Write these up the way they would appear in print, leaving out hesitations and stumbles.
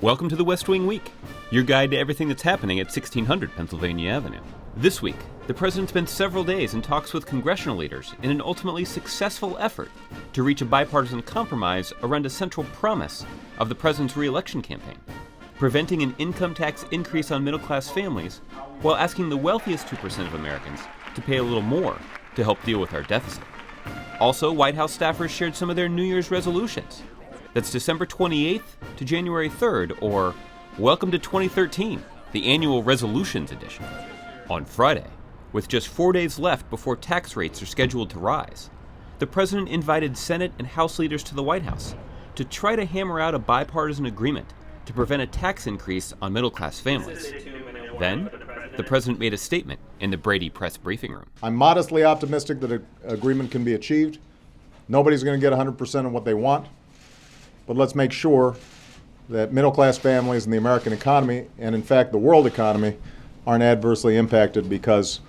Welcome to the West Wing Week, your guide to everything that's happening at 1600 Pennsylvania Avenue. This week, the president spent several days in talks with congressional leaders in an ultimately successful effort to reach a bipartisan compromise around a central promise of the president's re-election campaign, preventing an income tax increase on middle-class families while asking the wealthiest 2% of Americans to pay a little more to help deal with our deficit. Also, White House staffers shared some of their New Year's resolutions. That's December 28th to January 3rd, or Welcome to 2013, the annual resolutions edition. On Friday, with just 4 days left before tax rates are scheduled to rise, the president invited Senate and House leaders to the White House to try to hammer out a bipartisan agreement to prevent a tax increase on middle-class families. Then, the president made a statement in the Brady press briefing room. I'm modestly optimistic that an agreement can be achieved. Nobody's going to get 100% of what they want. But let's make sure that middle-class families and the American economy, and in fact the world economy, aren't adversely impacted because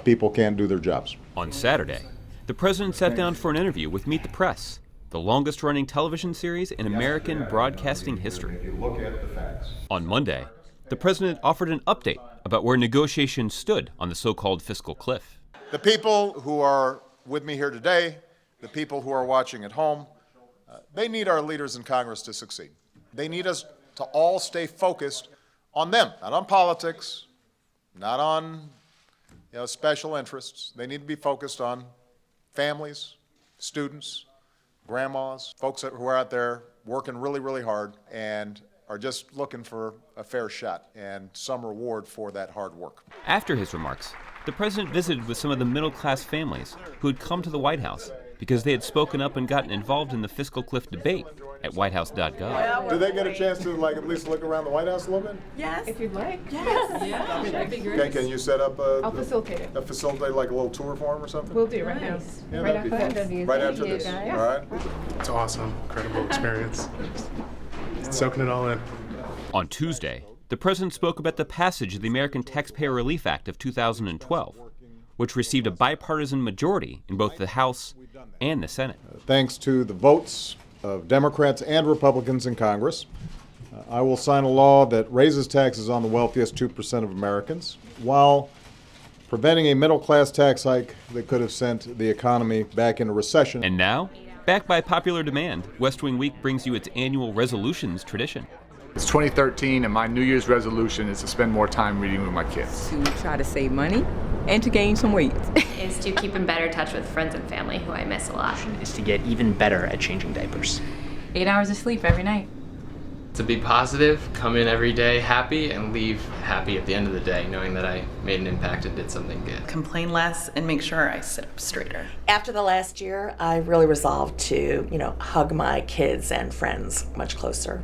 people can't do their jobs. On Saturday, the president sat down for an interview with Meet the Press, the longest-running television series in American broadcasting history. On Monday, the president offered an update about where negotiations stood on the so-called fiscal cliff. The people who are with me here today, the people who are watching at home, they need our leaders in Congress to succeed. They need us to all stay focused on them, not on politics, not on special interests. They need to be focused on families, students, grandmas, folks who are out there working really, really hard and are just looking for a fair shot and some reward for that hard work. After his remarks, the president visited with some of the middle-class families who had come to the White House because they had spoken up and gotten involved in the fiscal cliff debate at whitehouse.gov. Do they get a chance to at least look around the White House a little bit? Yes. If you'd like. Yes. Yeah. Can you set up I'll facilitate it. facilitate like a little tour for them or something? We'll do right now. Yeah, Right that'd be after fun. this. Right after this. Yeah. All right. It's awesome. Incredible experience. Soaking it all in. On Tuesday, the president spoke about the passage of the American Taxpayer Relief Act of 2012, which received a bipartisan majority in both the House and the Senate. Thanks to the votes of Democrats and Republicans in Congress, I will sign a law that raises taxes on the wealthiest 2% of Americans while preventing a middle-class tax hike that could have sent the economy back into recession. And now, backed by popular demand, West Wing Week brings you its annual resolutions tradition. It's 2013, and my New Year's resolution is to spend more time reading with my kids. To try to save money and to gain some weight. Is to keep in better touch with friends and family who I miss a lot. Is to get even better at changing diapers. 8 hours of sleep every night. To be positive, come in every day happy, and leave happy at the end of the day, knowing that I made an impact and did something good. Complain less and make sure I sit up straighter. After the last year, I really resolved to, hug my kids and friends much closer.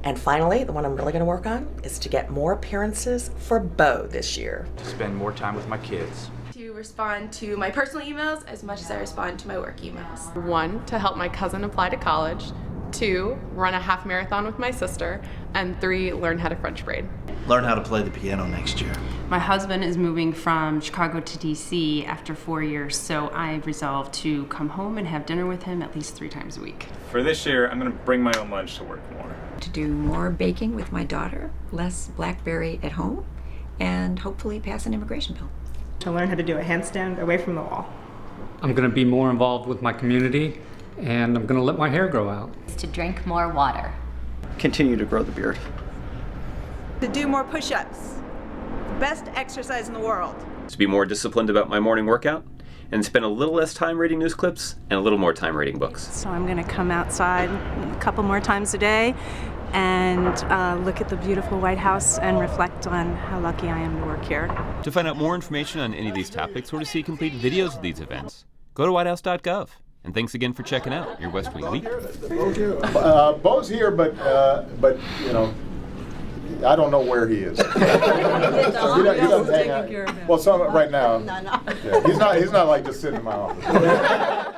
And finally, the one I'm really going to work on is to get more appearances for Bo this year. To spend more time with my kids. To respond to my personal emails as much as I respond to my work emails. 1, to help my cousin apply to college. 2, run a half marathon with my sister. And 3, learn how to French braid. Learn how to play the piano next year. My husband is moving from Chicago to DC after 4 years, so I resolved to come home and have dinner with him at least 3 times a week. For this year, I'm going to bring my own lunch to work more. To do more baking with my daughter, less BlackBerry at home, and hopefully pass an immigration bill. To learn how to do a handstand away from the wall. I'm going to be more involved with my community, and I'm going to let my hair grow out. To drink more water. Continue to grow the beard. To do more push-ups. Best exercise in the world. To be more disciplined about my morning workout, and spend a little less time reading news clips and a little more time reading books. So I'm going to come outside a couple more times a day and look at the beautiful White House and reflect on how lucky I am to work here. To find out more information on any of these topics or to see complete videos of these events, go to whitehouse.gov. And thanks again for checking out your West Wing Week. Bo's here, but I don't know where he is. So he doesn't hang out. Well, right now. Yeah, he's not like just sitting in my office.